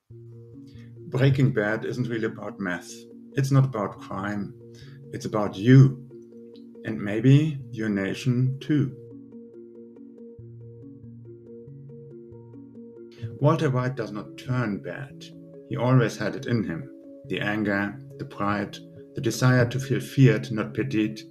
Breaking Bad isn't really about meth. It's not about crime. It's about you. And maybe your nation too. Walter White does not turn bad. He always had it in him. The anger, the pride, the desire to feel feared, not pitied.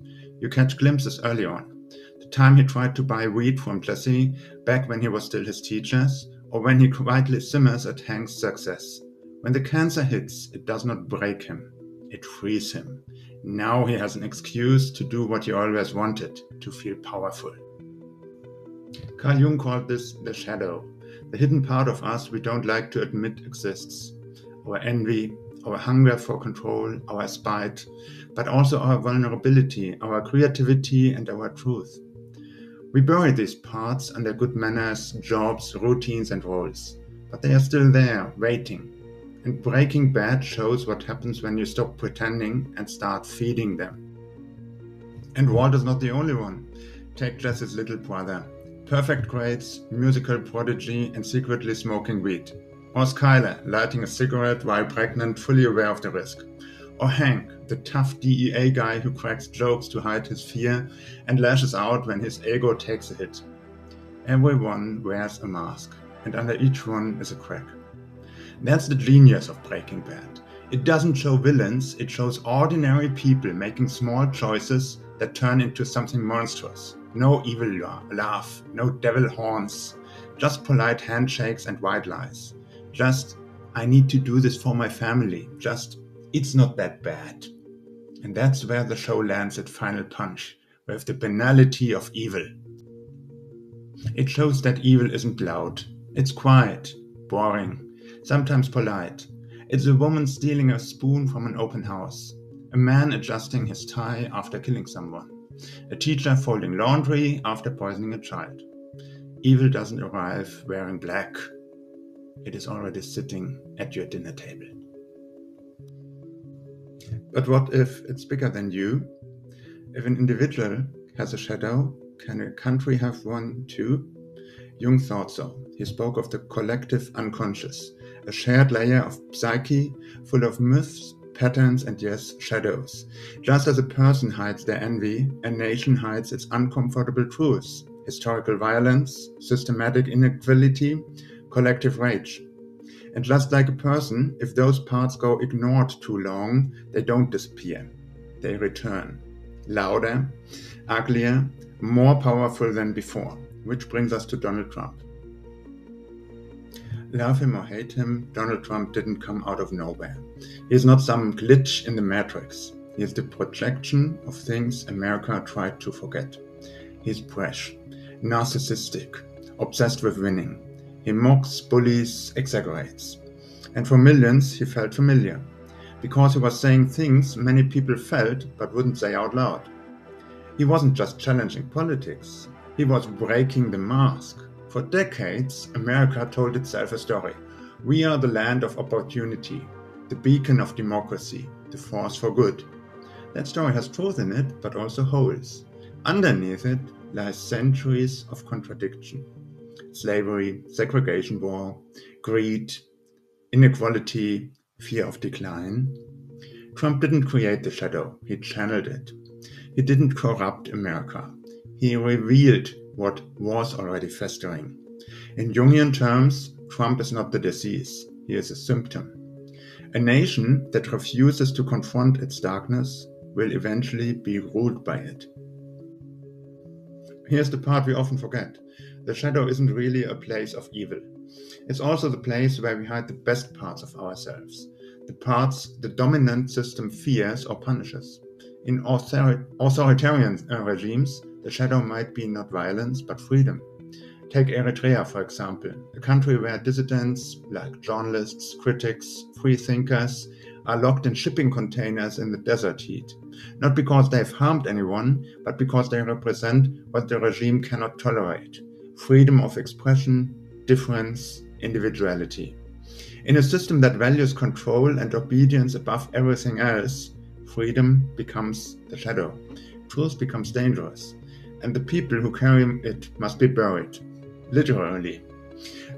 You catch glimpses early on. The time he tried to buy weed from Jesse, back when he was still his teachers, or when he quietly simmers at Hank's success. When the cancer hits, it does not break him. It frees him. Now he has an excuse to do what he always wanted, to feel powerful. Carl Jung called this the shadow, the hidden part of us we don't like to admit exists. Our envy, our hunger for control, our spite, but also our vulnerability, our creativity, and our truth. We bury these parts under good manners, jobs, routines, and roles, but they are still there, waiting. And Breaking Bad shows what happens when you stop pretending and start feeding them. And Walt is not the only one. Take Jesse's little brother. Perfect grades, musical prodigy, and secretly smoking weed. Or Skyler, lighting a cigarette while pregnant, fully aware of the risk. Or Hank, the tough DEA guy who cracks jokes to hide his fear and lashes out when his ego takes a hit. Everyone wears a mask, and under each one is a crack. That's the genius of Breaking Bad. It doesn't show villains, it shows ordinary people making small choices that turn into something monstrous. No evil laugh, no devil horns, just polite handshakes and white lies. Just, I need to do this for my family. Just, it's not that bad. And that's where the show lands its final punch, with the banality of evil. It shows that evil isn't loud. It's quiet, boring, sometimes polite. It's a woman stealing a spoon from an open house, a man adjusting his tie after killing someone, a teacher folding laundry after poisoning a child. Evil doesn't arrive wearing black. It is already sitting at your dinner table. But what if it's bigger than you? If an individual has a shadow, can a country have one too? Jung thought so. He spoke of the collective unconscious, a shared layer of psyche full of myths, patterns, and yes, shadows. Just as a person hides their envy, a nation hides its uncomfortable truths, historical violence, systematic inequality, collective rage. And just like a person, if those parts go ignored too long, they don't disappear. They return. Louder, uglier, more powerful than before. Which brings us to Donald Trump. Love him or hate him, Donald Trump didn't come out of nowhere. He is not some glitch in the matrix. He is the projection of things America tried to forget. He is brash, narcissistic, obsessed with winning. He mocks, bullies, exaggerates. And for millions, he felt familiar, because he was saying things many people felt but wouldn't say out loud. He wasn't just challenging politics, he was breaking the mask. For decades, America told itself a story. We are the land of opportunity, the beacon of democracy, the force for good. That story has truth in it, but also holes. Underneath it lies centuries of contradiction. Slavery, segregation war, greed, inequality, fear of decline. Trump didn't create the shadow, he channeled it. He didn't corrupt America. He revealed what was already festering. In Jungian terms, Trump is not the disease, he is a symptom. A nation that refuses to confront its darkness will eventually be ruled by it. Here's the part we often forget. The shadow isn't really a place of evil. It's also the place where we hide the best parts of ourselves, the parts the dominant system fears or punishes. In authoritarian regimes, the shadow might be not violence, but freedom. Take Eritrea, for example, a country where dissidents, like journalists, critics, free thinkers, are locked in shipping containers in the desert heat. Not because they've harmed anyone, but because they represent what the regime cannot tolerate. Freedom of expression, difference, individuality. In a system that values control and obedience above everything else, freedom becomes the shadow. Truth becomes dangerous. And the people who carry it must be buried. Literally.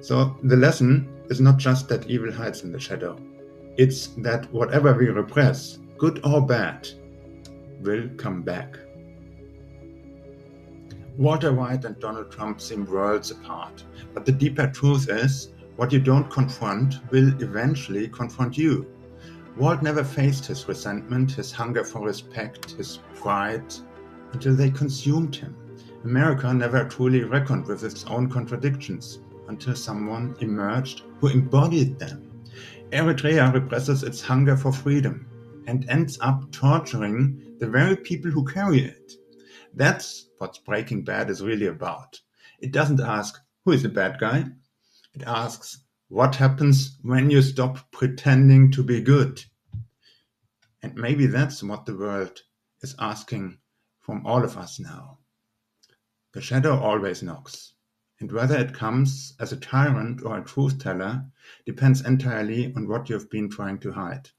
So the lesson, is not just that evil hides in the shadow. It's that whatever we repress, good or bad, will come back. Walter White and Donald Trump seem worlds apart, but the deeper truth is, what you don't confront will eventually confront you. Walt never faced his resentment, his hunger for respect, his pride, until they consumed him. America never truly reckoned with its own contradictions, until someone emerged who embodied them. Eritrea represses its hunger for freedom and ends up torturing the very people who carry it. That's what Breaking Bad is really about. It doesn't ask, who is the bad guy? It asks, what happens when you stop pretending to be good? And maybe that's what the world is asking from all of us now. The shadow always knocks, and whether it comes as a tyrant or a truth teller depends entirely on what you've been trying to hide.